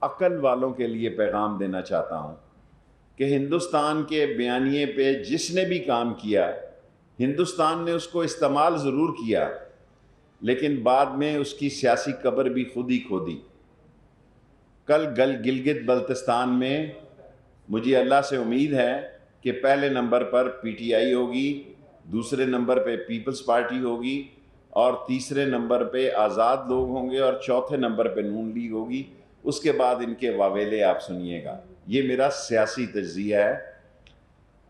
अक्ल वालों के लिए पैगाम देना चाहता हूँ कि हिंदुस्तान के बयानिए पे जिसने भी काम किया, हिंदुस्तान ने उसको इस्तेमाल ज़रूर किया, लेकिन बाद में उसकी सियासी कब्र भी खुद ही खोदी। कल गिलगित बल्तिस्तान में मुझे अल्लाह से उम्मीद है कि पहले नंबर पर पीटीआई होगी, दूसरे नंबर पे पीपल्स पार्टी होगी, और तीसरे नंबर पे आज़ाद लोग होंगे, और चौथे नंबर पे नून लीग होगी। उसके बाद इनके वावेले आप सुनिएगा। ये मेरा सियासी तज्ज़िया है।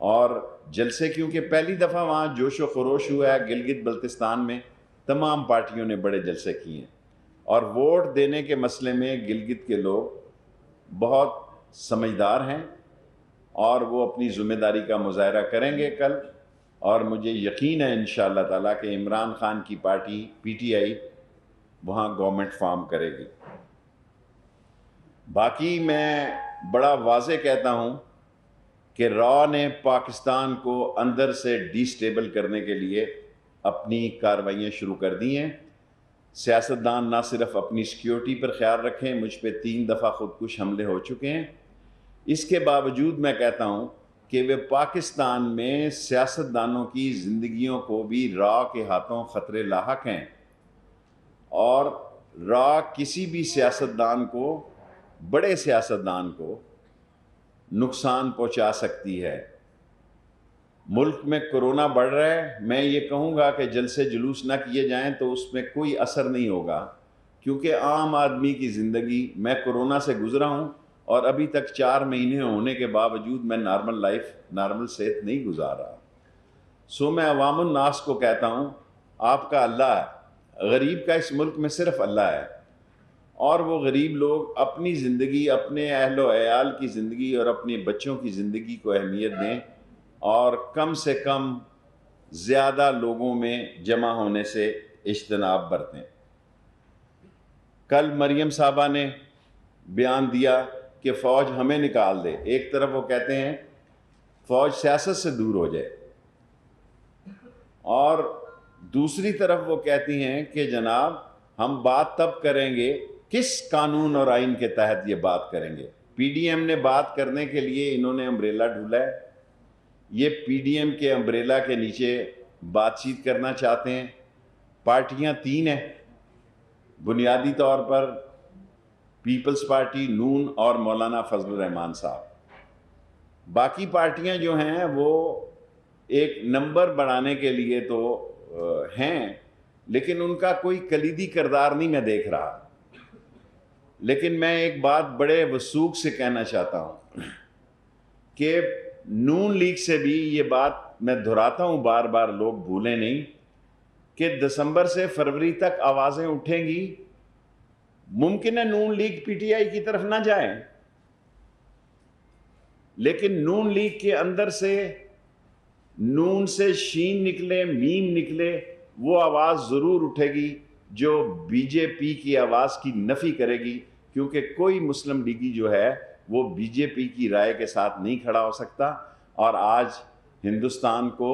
और जलसे, क्योंकि पहली दफ़ा वहाँ जोश व खरोश हुआ है गिलगित बल्तिस्तान में, तमाम पार्टियों ने बड़े जलसे किए हैं, और वोट देने के मसले में गिलगित के लोग बहुत समझदार हैं और वो अपनी ज़िम्मेदारी का मुजाहरा करेंगे कल। और मुझे यकीन है इंशाअल्लाह ताला कि इमरान खान की पार्टी पीटीआई वहाँ गवर्नमेंट फॉर्म करेगी। बाकी मैं बड़ा वाज़े कहता हूँ कि रॉ ने पाकिस्तान को अंदर से डिस्टेबल करने के लिए अपनी कार्रवाइयाँ शुरू कर दी हैं। सियासतदान ना सिर्फ अपनी सिक्योरिटी पर ख्याल रखें, मुझ पे 3 दफ़ा खुदकुश हमले हो चुके हैं, इसके बावजूद मैं कहता हूँ कि वे पाकिस्तान में सियासतदानों की ज़िंदगियों को भी रॉ के हाथों ख़तरे लाहक हैं, और रॉ किसी भी सियासतदान को, बड़े सियासतदान को नुकसान पहुंचा सकती है। मुल्क में कोरोना बढ़ रहा है, मैं ये कहूँगा कि जलसे जुलूस ना किए जाएं तो उसमें कोई असर नहीं होगा, क्योंकि आम आदमी की ज़िंदगी, मैं कोरोना से गुज़रा हूँ और अभी तक 4 महीने होने के बावजूद मैं नॉर्मल लाइफ, नॉर्मल सेहत नहीं गुजार रहा। सो मैं अवामुन नास को कहता हूँ, आपका अल्लाह है, गरीब का इस मुल्क में सिर्फ अल्लाह है, और वो गरीब लोग अपनी ज़िंदगी, अपने अहलो अयाल की ज़िंदगी और अपने बच्चों की ज़िंदगी को अहमियत दें, और कम से कम ज़्यादा लोगों में जमा होने से इज्तनाब बरतें। कल मरियम साहबा ने बयान दिया कि फ़ौज हमें निकाल दे। एक तरफ वो कहते हैं फ़ौज सियासत से दूर हो जाए, और दूसरी तरफ वो कहती हैं कि जनाब हम बात तब करेंगे, किस कानून और आइन के तहत ये बात करेंगे। पीडीएम ने बात करने के लिए इन्होंने अम्ब्रेला ढूंढा है, ये पीडीएम के अम्ब्रेला के नीचे बातचीत करना चाहते हैं। पार्टियां 3 हैं बुनियादी तौर पर, पीपल्स पार्टी, नून और मौलाना फजलुर रहमान साहब। बाकी पार्टियां जो हैं वो एक नंबर बढ़ाने के लिए तो हैं, लेकिन उनका कोई कलीदी किरदार नहीं मैं देख रहा। लेकिन मैं एक बात बड़े वसूख से कहना चाहता हूँ कि नून लीग से भी ये बात मैं दोहराता हूँ, बार बार लोग भूलें नहीं, कि दिसंबर से फरवरी तक आवाज़ें उठेंगी। मुमकिन है नून लीग पीटीआई की तरफ ना जाए, लेकिन नून लीग के अंदर से, नून से शीन निकले, मीम निकले, वो आवाज़ ज़रूर उठेगी जो बीजेपी की आवाज़ की नफ़ी करेगी, क्योंकि कोई मुस्लिम लीगी जो है वो बीजेपी की राय के साथ नहीं खड़ा हो सकता। और आज हिंदुस्तान को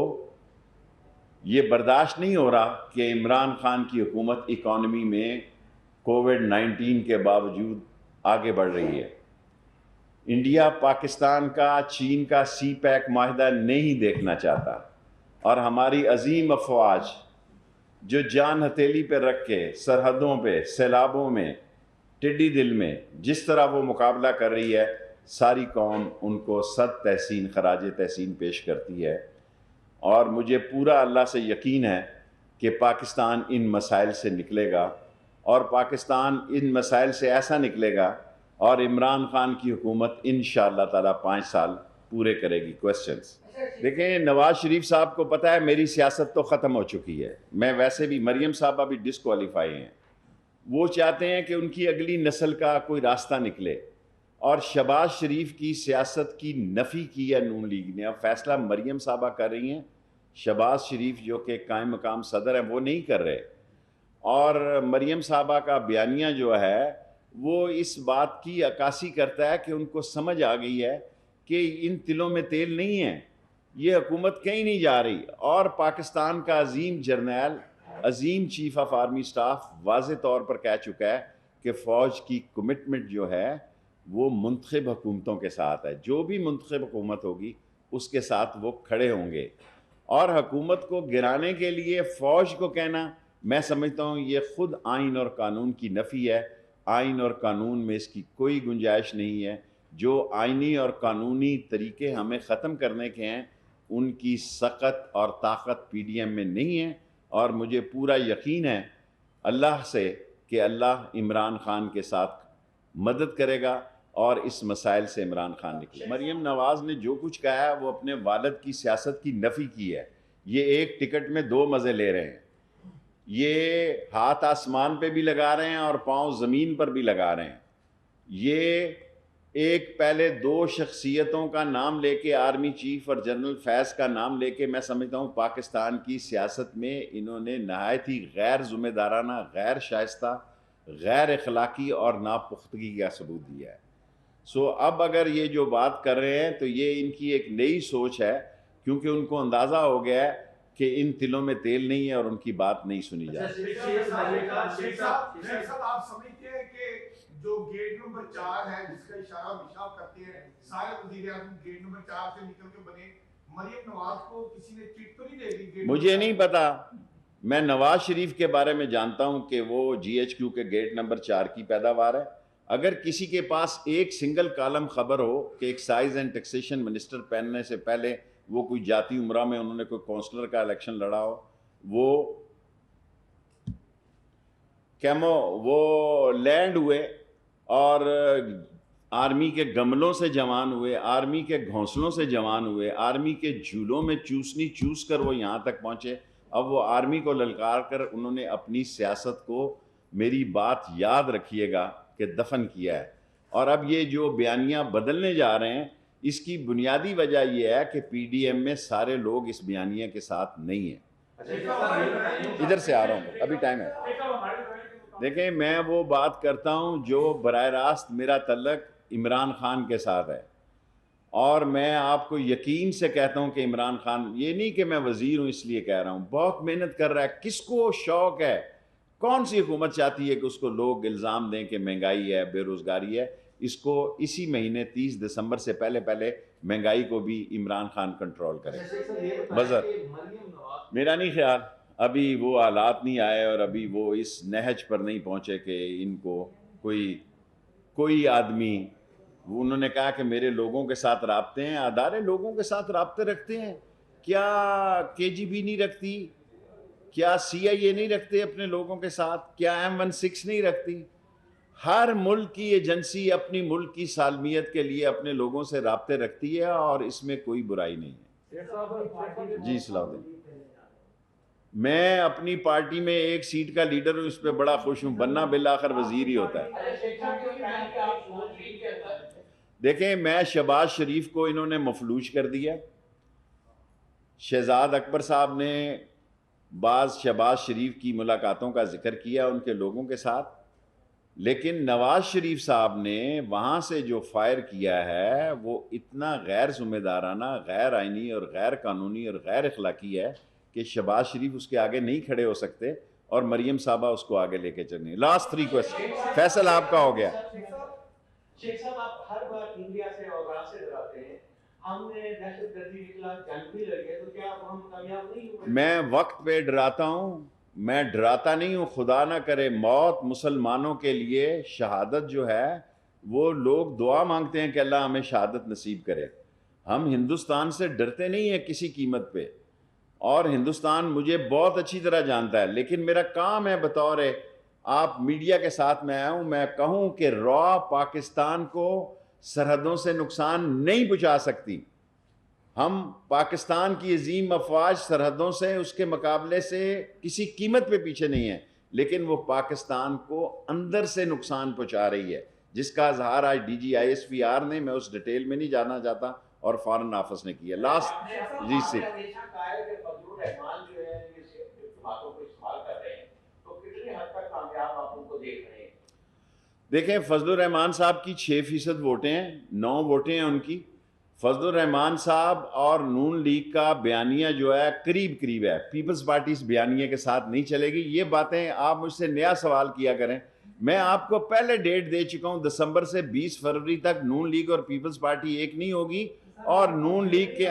ये बर्दाश्त नहीं हो रहा कि इमरान खान की हुकूमत इकॉनमी में कोविड-19 के बावजूद आगे बढ़ रही है। इंडिया पाकिस्तान का, चीन का सी पैक माहिदा नहीं देखना चाहता, और हमारी अजीम अफवाज जो जान हथेली पे रख के सरहदों पे, सैलाबों में, टिड्डी दिल में जिस तरह वो मुकाबला कर रही है, सारी कौम उनको सद तहसीन, खराज तहसीन पेश करती है। और मुझे पूरा अल्लाह से यकीन है कि पाकिस्तान इन मसाइल से निकलेगा, और पाकिस्तान इन मसाइल से ऐसा निकलेगा, और इमरान खान की हुकूमत इंशाअल्लाह ताला 5 साल पूरे करेगी। क्वेश्चंस देखें, नवाज शरीफ साहब को पता है मेरी सियासत तो ख़त्म हो चुकी है, मैं वैसे भी, मरियम साहबा भी डिस्क्वालीफाई हैं, वो चाहते हैं कि उनकी अगली नस्ल का कोई रास्ता निकले, और शहबाज शरीफ की सियासत की नफ़ी की है नून लीग ने। अब फैसला मरियम साहबा कर रही हैं, शहबाज शरीफ जो कि कायम मकाम सदर हैं वो नहीं कर रहे। और मरियम साहबा का बयानिया जो है वो इस बात की अक्कासी करता है कि उनको समझ आ गई है कि इन तिलों में तेल नहीं है, ये हुकूमत कहीं नहीं जा रही। और पाकिस्तान का अजीम जर्नैल, अजीम चीफ ऑफ आर्मी स्टाफ वाज़े तौर पर कह चुका है कि फ़ौज की कमिटमेंट जो है वो मुंतखब हुकूमतों के साथ है। जो भी मुंतखब हुकूमत होगी उसके साथ वो खड़े होंगे। और हुकूमत को गिराने के लिए फ़ौज को कहना, मैं समझता हूँ ये ख़ुद आइन और कानून की नफ़ी है। आइन और कानून में इसकी कोई गुंजाइश नहीं है। जो आइनी और कानूनी तरीके हमें ख़त्म करने के हैं उनकी सख्त और ताकत PDM में नहीं है। और मुझे पूरा यकीन है अल्लाह से कि अल्लाह इमरान खान के साथ मदद करेगा और इस मसाइल से इमरान खान निकले। मरीम नवाज़ ने जो कुछ कहा है वो अपने वालिद की सियासत की नफ़ी की है। ये एक टिकट में दो मज़े ले रहे हैं। ये हाथ आसमान पे भी लगा रहे हैं और पाँव ज़मीन पर भी लगा रहे हैं। ये एक पहले दो शख्सियतों का नाम लेके, आर्मी चीफ और जनरल फैज़ का नाम लेके, मैं समझता हूँ पाकिस्तान की सियासत में इन्होंने नहायत ही गैर ज़िम्मेदाराना, गैर शाइस्ता, गैर अखलाकी और नापुख्तगी का सबूत दिया है। सो अब अगर ये जो बात कर रहे हैं तो ये इनकी एक नई सोच है, क्योंकि उनको अंदाज़ा हो गया है कि इन तिलों में तेल नहीं है और उनकी बात नहीं सुनी जाती। आप समझते हैं कि जो गेट नंबर 4 है जिसका इशारा हमेशा आप करते हैं, सारे वज़ीर-ए-आज़म गेट नंबर 4 से निकल के बने, मरियम नवाज को किसी ने चिट तो नहीं दे दी? मुझे नहीं पता। मैं नवाज शरीफ के बारे में जानता हूं कि वो GHQ के गेट नंबर 4 की पैदावार है। अगर किसी के पास एक सिंगल कॉलम खबर हो कि एक्साइज एंड टैक्सेशन मिनिस्टर पहनने से पहले वो कोई जाती उम्रा में उन्होंने कोई काउंसलर का इलेक्शन लड़ा हो, वो लैंड हुए और आर्मी के गमलों से जवान हुए, आर्मी के घोंसलों से जवान हुए, आर्मी के झूलों में चूसनी चूस कर वो यहाँ तक पहुँचे। अब वो आर्मी को ललकार कर उन्होंने अपनी सियासत को, मेरी बात याद रखिएगा, कि दफन किया है। और अब ये जो बयानियाँ बदलने जा रहे हैं इसकी बुनियादी वजह यह है कि PDM में सारे लोग इस बयानिया के साथ नहीं हैं। इधर से आ रहा हूँ, अभी टाइम है। देखें, मैं वो बात करता हूँ जो बराह रास्त मेरा तल्लक इमरान खान के साथ है, और मैं आपको यकीन से कहता हूँ कि इमरान खान, ये नहीं कि मैं वज़ीर हूँ इसलिए कह रहा हूँ, बहुत मेहनत कर रहा है। किसको शौक़ है? कौन सी हुकूमत चाहती है कि उसको लोग इल्ज़ाम दें कि महंगाई है, बेरोज़गारी है? इसको इसी महीने 30 दिसंबर से पहले पहले महंगाई को भी इमरान खान कंट्रोल करे। बज़र मेरा नहीं ख्याल अभी वो हालात नहीं आए और अभी वो इस नहज पर नहीं पहुँचे कि इनको कोई आदमी, उन्होंने कहा कि मेरे लोगों के साथ राब्ते हैं। अदारे लोगों के साथ राब्ते रखते हैं क्या? KGB नहीं रखती क्या? CIA नहीं रखते अपने लोगों के साथ? क्या M16 नहीं रखती? हर मुल्क की एजेंसी अपनी मुल्क की सालमियत के लिए अपने लोगों से राब्ते रखती है और इसमें कोई बुराई नहीं है। जी सलाउद्दीन, मैं अपनी पार्टी में एक सीट का लीडर हूँ, इस पर बड़ा खुश हूँ। बनना बिल आखिर वजीर ही होता है। देखें, मैं शहबाज शरीफ को इन्होंने मफलूज कर दिया। शहजाद अकबर साहब ने बाज़ शहबाज शरीफ की मुलाकातों का जिक्र किया उनके लोगों के साथ, लेकिन नवाज शरीफ साहब ने वहाँ से जो फायर किया है वो इतना गैर जिम्मेदाराना, गैर आइनी और गैर कानूनी और गैर अखलाकी है कि शहबाज शरीफ उसके आगे नहीं खड़े हो सकते और मरियम साहबा उसको आगे लेके चलनी। लास्ट 3 क्वेश्चन, फैसल आपका हो गया। शेख साहब, आप हर बार इंडिया से और वहाँ से डराते हैं। हमने दहशतगर्दी के खिलाफ जंग भी लड़ी है, तो क्या हम कामयाब नहीं हुए? मैं वक्त पे डराता हूँ, मैं डराता नहीं हूँ। खुदा ना करे मौत मुसलमानों के लिए शहादत जो है वो लोग दुआ मांगते हैं कि अल्लाह हमें शहादत नसीब करे। हम हिंदुस्तान से डरते नहीं हैं किसी कीमत पे, और हिंदुस्तान मुझे बहुत अच्छी तरह जानता है। लेकिन मेरा काम है, बतौर आप मीडिया के साथ मैं आया हूँ, मैं कहूँ कि रॉ पाकिस्तान को सरहदों से नुकसान नहीं पहुँचा सकती। हम पाकिस्तान की अजीम अफवाज सरहदों से उसके मुकाबले से किसी कीमत पे पीछे नहीं है, लेकिन वो पाकिस्तान को अंदर से नुकसान पहुँचा रही है, जिसका इजहार आज DG ISPR ने, मैं उस डिटेल में नहीं जाना चाहता, और फॉरेन ऑफिस ने किया। लास्ट जी से देखें, फजलुर रहमान साहब की 6% वोटें हैं, 9 वोटें हैं उनकी। फजलुर रहमान साहब और नून लीग का बयानिया जो है करीब करीब है। पीपल्स पार्टी इस बयानिया के साथ नहीं चलेगी। ये बातें आप मुझसे नया सवाल किया करें, मैं आपको पहले डेट दे चुका हूं, दिसंबर से 20 फरवरी तक नून लीग और पीपल्स पार्टी एक नहीं होगी, और नून लीग के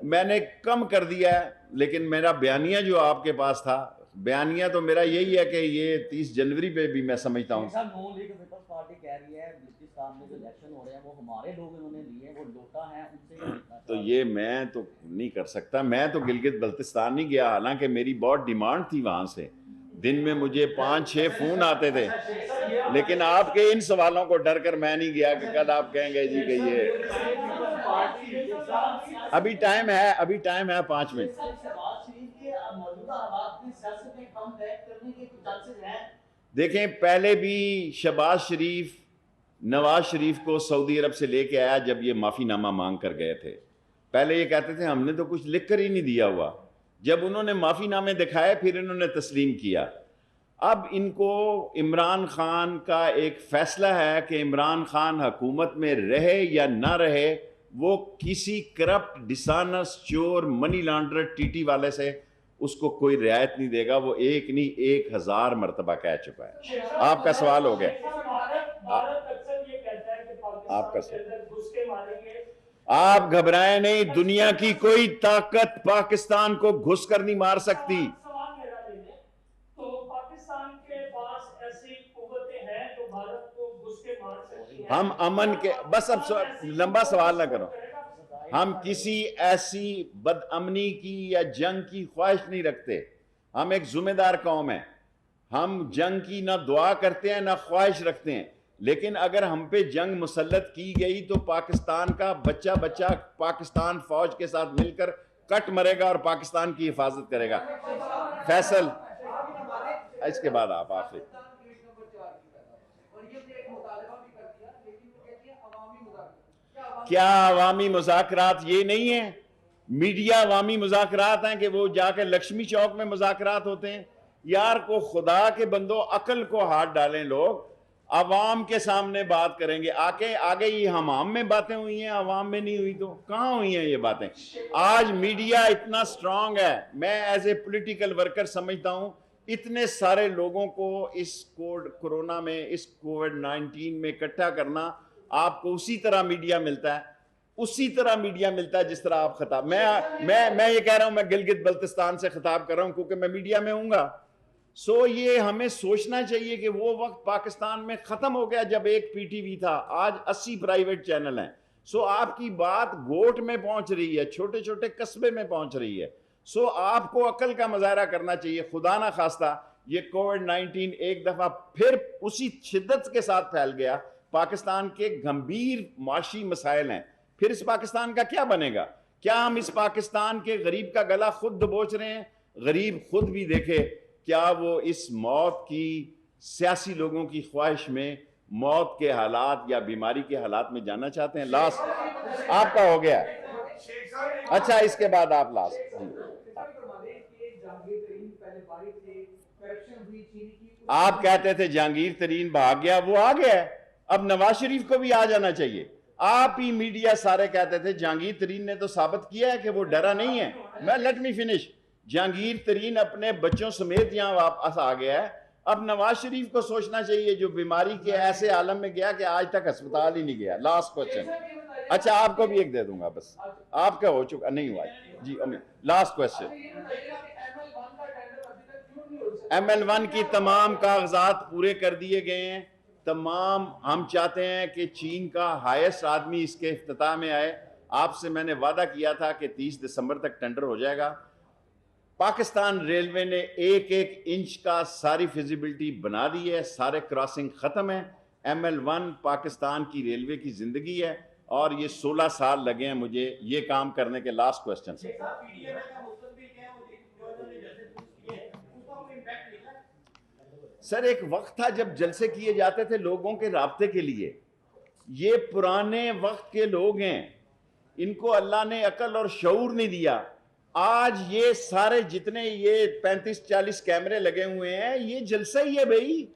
मैंने कम कर दिया है, लेकिन मेरा बयानिया जो आपके पास था, बयानिया तो मेरा यही है कि ये 30 जनवरी पे भी मैं समझता हूँ। नून लीग पीपल्स पार्टी कह रही है बलूचिस्तान में जो इलेक्शन हो रहे हैं वो हमारे लोग इन्होंने लिए, वो लोटा है, उनसे ही जीतना तो ये मैं तो नहीं कर सकता। मैं तो गिलगित बल्तिस्तान नहीं गया, हालांकि मेरी बहुत डिमांड थी वहां से। दिन में मुझे 5-6 फोन आते थे, लेकिन आपके इन सवालों को डर कर मैं नहीं गया कि कल आप कहेंगे जी कि ये। अभी टाइम है 5 मिनट। देखें, पहले भी शहबाज शरीफ नवाज शरीफ को सऊदी अरब से लेके आया जब ये माफ़ीनामा मांग कर गए थे। पहले ये कहते थे हमने तो कुछ लिख कर ही नहीं दिया हुआ। जब उन्होंने माफ़ीनामे दिखाए फिर इन्होंने तस्लीम किया। अब इनको इमरान खान का एक फ़ैसला है कि इमरान खान हुकूमत में रहे या ना रहे, वो किसी करप्ट, डिसऑनेस्ट, चोर, मनी लॉन्ड्रर, टीटी वाले से उसको कोई रियायत नहीं देगा। वो एक नहीं 1000 मरतबा कह चुका है। आपका सवाल हो गया। आपका सवाल, आप घबराएं नहीं, दुनिया की कोई ताकत पाकिस्तान को घुस कर नहीं मार सकती। हम अमन के, बस अब लंबा सवाल ना करो, हम किसी ऐसी बदअमनी की या जंग की ख्वाहिश नहीं रखते। हम एक जिम्मेदार कौम है, हम जंग की ना दुआ करते हैं ना ख्वाहिश रखते हैं। लेकिन अगर हम पे जंग मुसल्लत की गई तो पाकिस्तान का बच्चा बच्चा पाकिस्तान फौज के साथ मिलकर कट मरेगा और पाकिस्तान की हिफाजत करेगा। फैसल, इसके बाद आप आखिर क्या अवामी मुज़ाकरात ये नहीं है? मीडिया अवामी मुज़ाकरात हैं कि वो जाकर लक्ष्मी चौक में मुज़ाकरात होते हैं। यार को खुदा के बंदो, अकल को हाथ डालें। लोग अवाम के सामने बात करेंगे, आगे ये हमाम में बातें हुई हैं, अवाम में नहीं हुई तो कहाँ हुई हैं ये बातें? आज मीडिया इतना स्ट्रांग है, मैं एज ए पॉलिटिकल वर्कर समझता हूँ इतने सारे लोगों को इस कोरोना में, इस कोविड-19 में इकट्ठा करना, आपको उसी तरह मीडिया मिलता है, उसी तरह मीडिया मिलता है जिस तरह आप खिताब। मैं ये कह रहा हूं, मैं गिलगित बल्तिस्तान से खिताब कर रहा हूं क्योंकि मैं मीडिया में हूंगा। सो ये हमें सोचना चाहिए कि वो वक्त पाकिस्तान में खत्म हो गया जब एक पीटीवी था, आज 80 प्राइवेट चैनल हैं। सो आपकी बात गोट में पहुंच रही है, छोटे छोटे कस्बे में पहुंच रही है। सो आपको अकल का मुजाहरा करना चाहिए। खुदा ना खास्ता ये कोविड-19 एक दफा फिर उसी शिद्दत के साथ फैल गया। पाकिस्तान के गंभीर माशी मसाइल हैं, फिर इस पाकिस्तान का क्या बनेगा? क्या हम इस पाकिस्तान के गरीब का गला खुद दबोच रहे हैं? गरीब खुद भी देखे, क्या वो इस मौत की, सियासी लोगों की ख्वाहिश में मौत के हालात या बीमारी के हालात में जाना चाहते हैं? लास्ट आपका हो गया। अच्छा, इसके बाद आप लास्ट। आप कहते थे जहांगीर तरीन भाग गया, वो आ गया है। अब नवाज शरीफ को भी आ जाना चाहिए। आप ही मीडिया सारे कहते थे जहांगीर तरीन ने तो साबित किया है कि वो डरा नहीं है। मैं लेट मी फिनिश। जहांगीर तरीन अपने बच्चों समेत यहां वापस आ गया है। अब नवाज शरीफ को सोचना चाहिए जो बीमारी के ऐसे आलम में गया कि आज तक अस्पताल ही नहीं गया। Last question. अच्छा, आपको भी एक दे दूंगा, बस आपका हो चुका नहीं हुआ जी। Amit, last question. ML1 की तमाम कागजात पूरे कर दिए गए हैं, तमाम। हम चाहते हैं कि चीन का हाईएस्ट आदमी इसके इफ्तिताह में आए। आपसे मैंने वादा किया था कि 30 दिसंबर तक टेंडर हो जाएगा। पाकिस्तान रेलवे ने एक एक इंच का सारी फिजिबिलिटी बना दी है, सारे क्रॉसिंग खत्म है। ML1 पाकिस्तान की रेलवे की जिंदगी है और ये 16 साल लगे हैं मुझे ये काम करने के। लास्ट क्वेश्चन से सर, एक वक्त था जब जलसे किए जाते थे लोगों के राब्ते के लिए। ये पुराने वक्त के लोग हैं, इनको अल्लाह ने अकल और शऊर नहीं दिया। आज ये सारे जितने ये 35-40 कैमरे लगे हुए हैं, ये जलसा ही है भाई।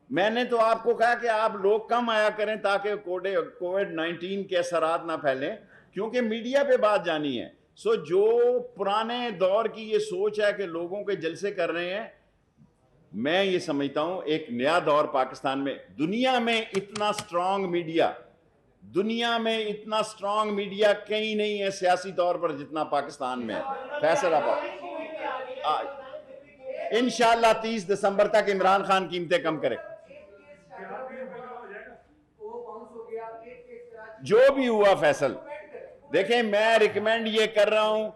मैंने तो आपको कहा कि आप लोग कम आया करें ताकि कोविड-19 के असरात ना फैलें, क्योंकि मीडिया पे बात जानी है। सो जो पुराने दौर की ये सोच है कि लोगों के जलसे कर रहे हैं, मैं ये समझता हूं एक नया दौर पाकिस्तान में, दुनिया में इतना स्ट्रांग मीडिया कहीं नहीं है सियासी तौर पर जितना पाकिस्तान में है। फैसलाबाद इंशाल्लाह 30 दिसंबर तक इमरान खान कीमतें कम करे। जो भी हुआ फैसल, देखें मैं रिकमेंड ये कर रहा हूं,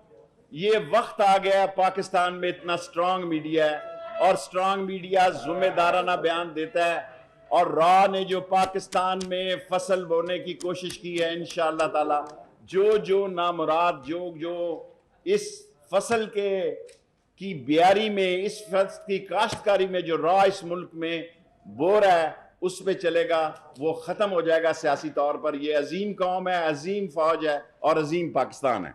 ये वक्त आ गया पाकिस्तान में इतना स्ट्रांग मीडिया है और स्ट्रांग मीडिया जिम्मेदाराना बयान देता है। और रॉ ने जो पाकिस्तान में फसल बोने की कोशिश की है, इंशाअल्लाह ताला जो नामुराद जो इस फसल की बियारी में, इस फसल की काश्तकारी में जो रॉ इस मुल्क में बो रहा है उस पे चलेगा, वो ख़त्म हो जाएगा सियासी तौर पर। ये अजीम कौम है, अजीम फौज है और अजीम पाकिस्तान है।